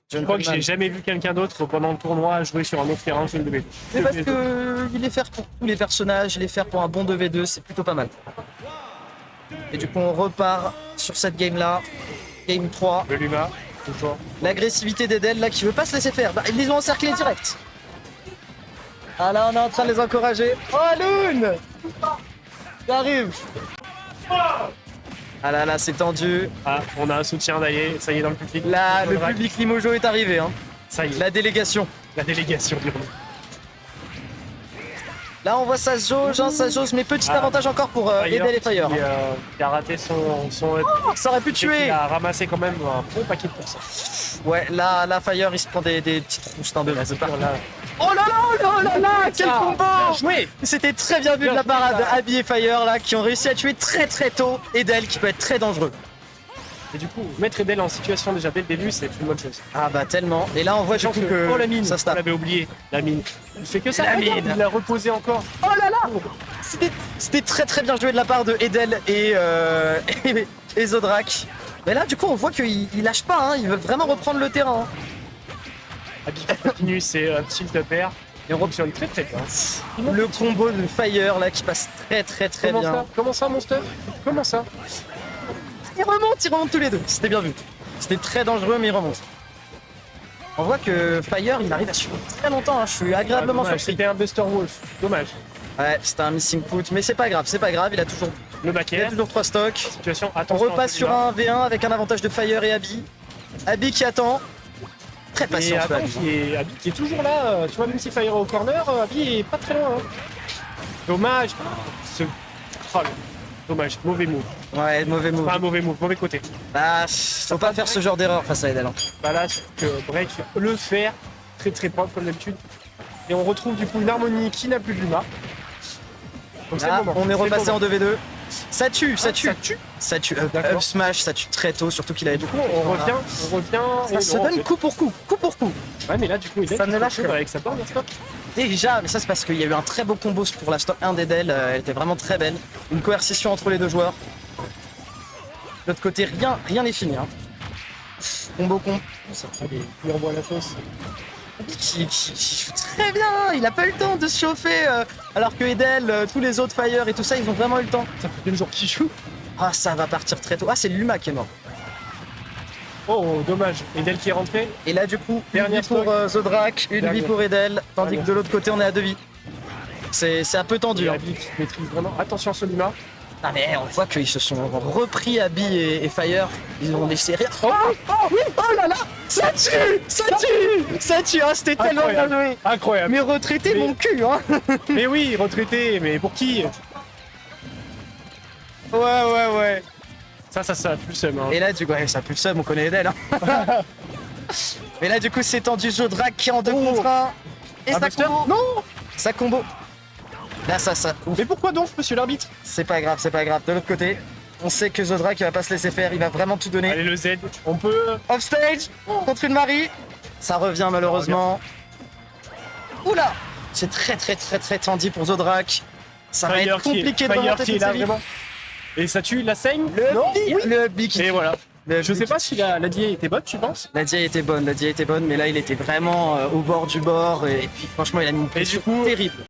Je crois que j'ai jamais vu quelqu'un d'autre pendant le tournoi jouer sur un autre terrain que le 2v2. C'est parce que il est fait pour tous les personnages, il est fait pour un bon 2v2, c'est plutôt pas mal. Et du coup, on repart sur cette game-là. Game 3. Le Luma, toujours. L'agressivité d'Edel là qui veut pas se laisser faire. Bah, ils les ont encerclés direct. Ah là, on est en train de les encourager. Oh, Loon! J'arrive. Ah là là, c'est tendu. Ah, on a un soutien d'ailleurs, ça y est dans le public. Là, le public Limojo est arrivé. Hein. Ça y est, La délégation. la délégation. Là, on voit ça se jauge, hein, ça se jauge, mais petit avantage encore pour Edel et Fire. Qui a raté son Ça aurait pu tuer. Il a ramassé quand même un bon paquet de pourcents. Ouais, là, Fire, il se prend des petites roustes de là. Là. Oh là là, oh là là, quel Ah, combo! bien joué. C'était très bien vu de la parade de Abby et Fire là, qui ont réussi à tuer très tôt Edel, qui peut être très dangereux. Et du coup, mettre Edel en situation déjà dès le début, c'est une bonne chose. Ah bah tellement. Et là, on voit du coup que oh la mine, ça se on tape. l'avait oublié, la mine. Il fait que ça, La regarde, mine. il l'a reposé encore. Oh là là, c'était très bien joué de la part de Edel et Zodrak. Mais là, du coup, on voit qu'ils lâchent pas, hein, ils veulent vraiment reprendre le terrain. Hein. Abby qui continue ses tilt de pair. Et on reprend très bien. Le combo de Fire là qui passe très Comment bien. ça? Comment ça, mon stuff? Comment ça? Ils remontent tous les deux. C'était bien vu. C'était très dangereux, mais ils remontent. On voit que Fire, il arrive à suivre très longtemps. Hein. Je suis agréablement Dommage, surpris. c'était un Buster Wolf. Dommage. Ouais, c'était un missing put, mais c'est pas grave. Il a toujours, Le il a back-air. toujours 3 stocks. Situation, On attention. repasse sur un 1v1 avec un avantage de Fire et Abby. Abby qui attend. Très Et patient, attends, Abby qui est toujours là. Tu vois, même si Fire est au corner, Abby est pas très loin. Hein. Dommage. Oh, dommage, mauvais move. Ouais, mauvais move. Pas un mauvais move, mauvais côté. Bah, faut pas faire ce genre d'erreur face à Edel. Hein. Bah là, que Break le faire très propre comme d'habitude. Et on retrouve du coup une harmonie qui n'a plus de Luma. Donc c'est le Là, moment. on est C'est le repassé en moment. 2v2. Ça tue. Ça tue. Ça tue. D'accord. Up smash, ça tue très tôt, surtout qu'il avait Du coup, on revient. Ça se donne coup pour coup. Ouais, mais là, du coup, il Ça ne lâche rien. avec sa barre, n'est-ce pas? Déjà, mais ça c'est parce qu'il y a eu un très beau combo pour la stock 1 d'Edel, elle était vraiment très belle. Une coercition entre les deux joueurs. De l'autre côté, rien n'est fini. Hein. Combo Allez, il envoie la sauce. qui joue très bien, hein. Il a pas eu le temps de se chauffer, alors que Edel, tous les autres Fire et tout ça, ils ont vraiment eu le temps. Ça fait 2 jours qu'il joue. Ah, ça va partir très tôt. Ah, c'est Luma qui est mort. Oh, dommage. Edel qui est rentré. Et là, du coup, une Dernière vie pour Zodrak, une vie pour Edel, tandis que de l'autre côté, on est à 2 vies. C'est un peu tendu. Et Hein. Abby qui maîtrise vraiment. Attention à ce Luma. Ah mais on voit qu'ils se sont repris Abby et Fire, ils ont laissé rire. Oh là là, ça tue, ah, c'était tellement bien joué. Incroyable. Mais retraité Mais- mon cul, hein. Mais oui, retraité, mais pour qui? Ouais. Ça a plus le seum. Hein. Et là du coup, ouais, ça pue le seum, on connaît Edel. Hein. Mais là du coup c'est tendu, Zodrak qui est en 2 contre 1. Et Un ça Buster combo. Non, ça combo. Là ça. Ouf. Mais pourquoi donc, monsieur l'arbitre? C'est pas grave. De l'autre côté, on sait que Zodrak il va pas se laisser faire, il va vraiment tout donner. Allez, le Z, on peut. Offstage contre une Marie. Ça revient malheureusement. Oula, c'est très tendu pour Zodrak. Ça va être compliqué de Fire remonter qui est toute là sa vie. vraiment. Et ça tue, la saigne? Le Oui. le big. Et voilà. Le Je sais big. pas si la DA était bonne, tu penses? La DA était bonne, mais là il était vraiment au bord du bord et puis franchement il a mis une pression coup, terrible.